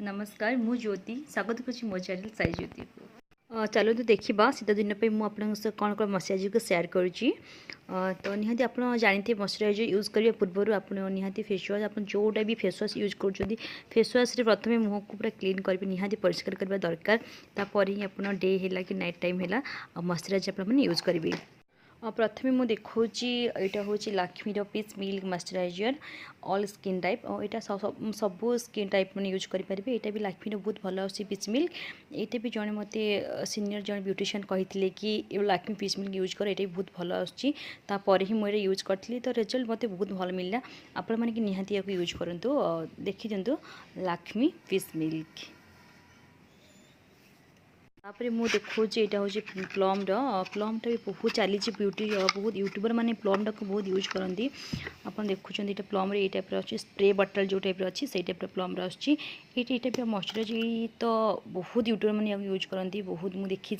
नमस्कार मु ज्योति स्वागत करुँच मो चैनल साई ज्योति को चलो तो देखा शीत दिन पे मुझे कौन कौन मॉइस्चराइजर को शेयर करुँची तो निहाती आप जानते मॉइस्चराइजर यूज करने पूर्व आप निहाती फेस वाश आप जोटा भी फेस वाश यूज कर फेस वाश प्रथम मुह को पूरा क्लीन करेंगे निहाती परिष्कार करने दरकार तापर ही आप डे है कि नाइट टाइम है मॉइस्चराइजर आप यूज करेंगे प्रथमे मुझे देखा यहाँ हूँ Lakshmi peach milk moisturiser all skin type और यहाँ सब स्किन टाइप मैंने यूज करेंगे यहाँ भी लक्ष्मी बहुत भल आसी पीस मिल्क ये भी जड़े मत सीनियर जन ब्यूटिशियन कहते कि लक्ष्मी पीस मिल्क यूज कर ये बहुत भल आसपर ही मुझे यूज करी तो रिजल्ट मत बहुत भल मिलला आपण मैंने निहाती या यूज करूँ देखी दिंतु लक्ष्मी पीस मिल्क तापर मुझे देखा यहाँ हूँ प्लम्टा भी बहुत चली ब्यूटी बहुत यूट्यूबर मैंने प्लम्टा को बहुत यूज करती आप देखुं ये प्लम ये टाइप अच्छी स्प्रे बटल जो टाइप अच्छी से टाइप प्लम्र आसटा भी मॉइस्चराइजर तो बहुत यूट्यूबर मैंने यूज करती बहुत मुझे देखी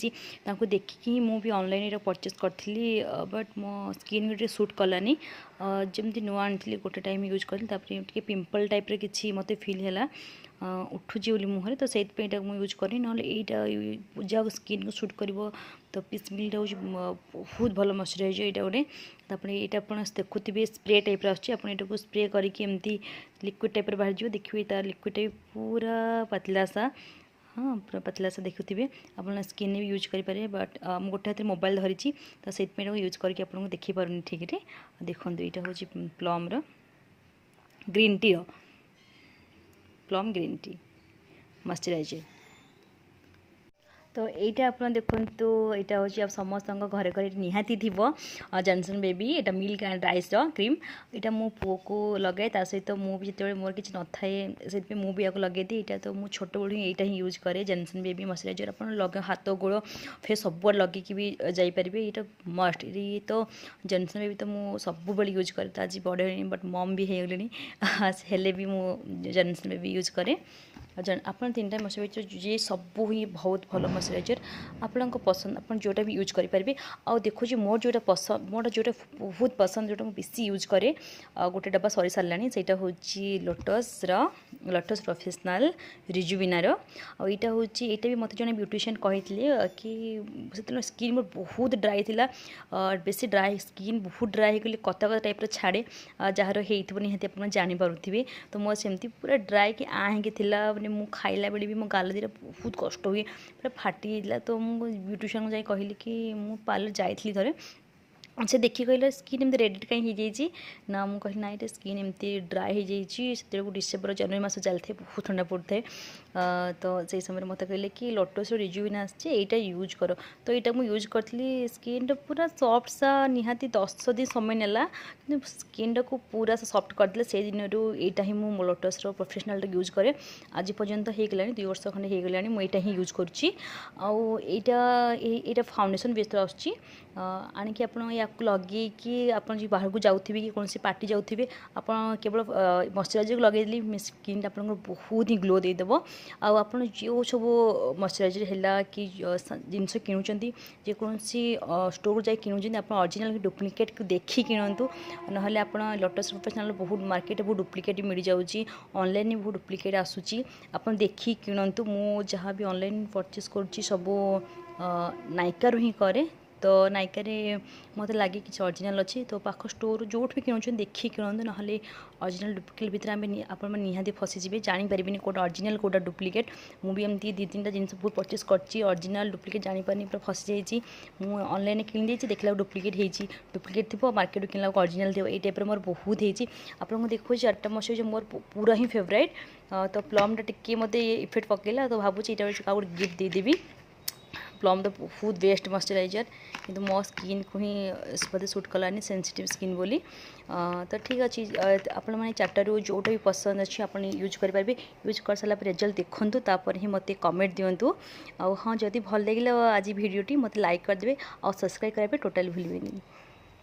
देखिकी मुझे ऑनलाइन परचेस करी बट मो स्किन गोटे सूट कलानी जमी नुआ आनी गोटे टाइम यूज करी पिंपल टाइप किसी मत फिल है उठुची मुहर तो से मुझे यूज करी ना यहाँ जहाँ स्किन को सूट कर तो पीस मिल्क हूँ बहुत भल मॉइस्चराइजर यहाँ गोटे तापर यहाँ आप देखुए स्प्रे टाइप आपको स्प्रे करके लिक्विड टाइप बाहर जाए देखिए तार लिक्विड टाइप पूरा पतला सा हाँ पूरा पतला सा देखुए आप स्किन भी यूज करेंगे बट मुझे गोटे हाथ मोबाइल धरी तो से यूज करके आपको देखी पारे ठीक है देखो यहाँ हूँ plum green tea plum green tea moisturiser तो यहाँ आप देखु यहाँ हूँ समस्त घरे घरे निहाती थी जॉनसन बेबी यहाँ मिल्क एंड राइस क्रीम यहाँ मो पुओ को लगाए ता सहित मुझे जिते मोर किसी न थाए से मुझे लगे दी यहाँ तो मुझे छोट बड़ू यहाँ ही यूज करे जॉनसन बेबी मॉइस्चराइजर आप लगे हाथ गोड़ फेस सब लगे भी जापर यहाँ मस्ट ये तो जॉनसन बेबी तो मुझे सब यूज करे तो आज बड़े बट मम भी हो गली हेले भी मुझे जॉनसन बेबी यूज करे आप तीन टाइम मॉइस्चराइजर ये सब ही बहुत भल मॉइस्चराइजर आपण पसंद आप जोटा भी यूज करेंगे आ देखो मोर जोटा पसंद मोर जोटा बहुत पसंद जोटा मुझे बेसी यूज करे गोटे डब्बा सरी सारे से हूँ लोटस प्रोफेशनल रिजुविनार आईटा हूँ यहाँ भी मत जन ब्यूटिशियन कहते कि स्किन मोर बहुत ड्राई थी बेसी ड्राई स्किन बहुत ड्राई होगली कता कता टाइप छाड़े जार हो निहाती आप जानीपे तो मोर सेमती पूरा ड्राई कि आँकी थिला मैंने मु खाइला बेले भी मो गाल दीटा बहुत कष्ट हुए पूरा फाटी जाता तो मुझे ब्यूटिशियन को जाए कहली कि मु पार्लर जाइली थे से देखिए कहला स्किन एमती रेड कहीं हो ना मुझे कहली ना ये स्किन एमती ड्राई हो डिसेम्बर जनवरी मस चलते बहुत ठंडा पड़ता है तो से समय मत कहले कि लोटस रिजुविन आसटा यूज कर तो यहाँ मुझे यूज करी स्किन पूरा सॉफ्ट सा निहाती 10 दिन समय नेला स्किन को पूरा सॉफ्ट करदे से दिन यहाँ ही मुझे लोटस प्रोफेशनल यूज करे आज पर्यंत हो गला 2 वर्ष खंडे हो गला मुझे यहाँ यूज कर फाउंडेशन बेस आसूँ आणिकी आप लगे आप बाहर को जाऊे कि कौन पार्टी जाऊे आप केवल मॉइस्चराइजर लगे स्किन आप बहुत ही ग्लो देदेव आप जो सब मॉइस्चराइजर है कि जिनस किणुंट जेकोसी स्टोर को जाए किणुंट आप ओरिजिनल डुप्लिकेट को देखी किणतु ना आप लोटस प्रोफेशनल बहुत मार्केट बहुत डुप्लिकेट मिल जाऊँगी ऑनलाइन बहुत डुप्लिकेट आसूँ आप देखी किणतु मु जहाँ भी ऑनलाइन परचेस करुँची सब नायिका ही करे तो नायिका मत लगे कि ओरिजिनल अच्छी तो पाख स्टोर जो भी किणुंट देखिए किणतु ना ओरिजिनल डुप्लिकेट भितर आप निहाती फसीजे जानीपारे कौटा ओरिजिनल कौटा डुप्लिकेट मुझे एमती 2-3टा जिन बहुत परचेस कर ओरिजिनल डुप्लिकेट जानीपारे पूरा फसी जाइए ऑनलाइन किणी देखला डुप्लिकेट होती डुप्लिकेट थी मार्केट किणला ओरिजिनल थी ये टाइप मोर बहुत होती आपको देखो 4टा मॉइस्चराइजर मोर पूरा ही फेवरेट तो प्लम्टा टिके मत इफेक्ट पकेला तो भावुँ यहाँ गोटे गिफ्ट देदेवी प्लम तो बहुत बेस्ट मॉइस्चराइजर किंतु मो स्किन को ही बोधे सूट कलानी सेंसिटिव स्किन बोली तो ठीक अच्छे आपण मैंने 4टारू जोटा भी पसंद अच्छी आप यूज करेंगे यूज कर सारा रिजल्ट देखूँ तापर ही मत कमेंट दिंतु हाँ जदि भल लगे आज भिडियोटी मत लाइक करदे और सब्सक्राइब करेंगे टोटाल भूलें।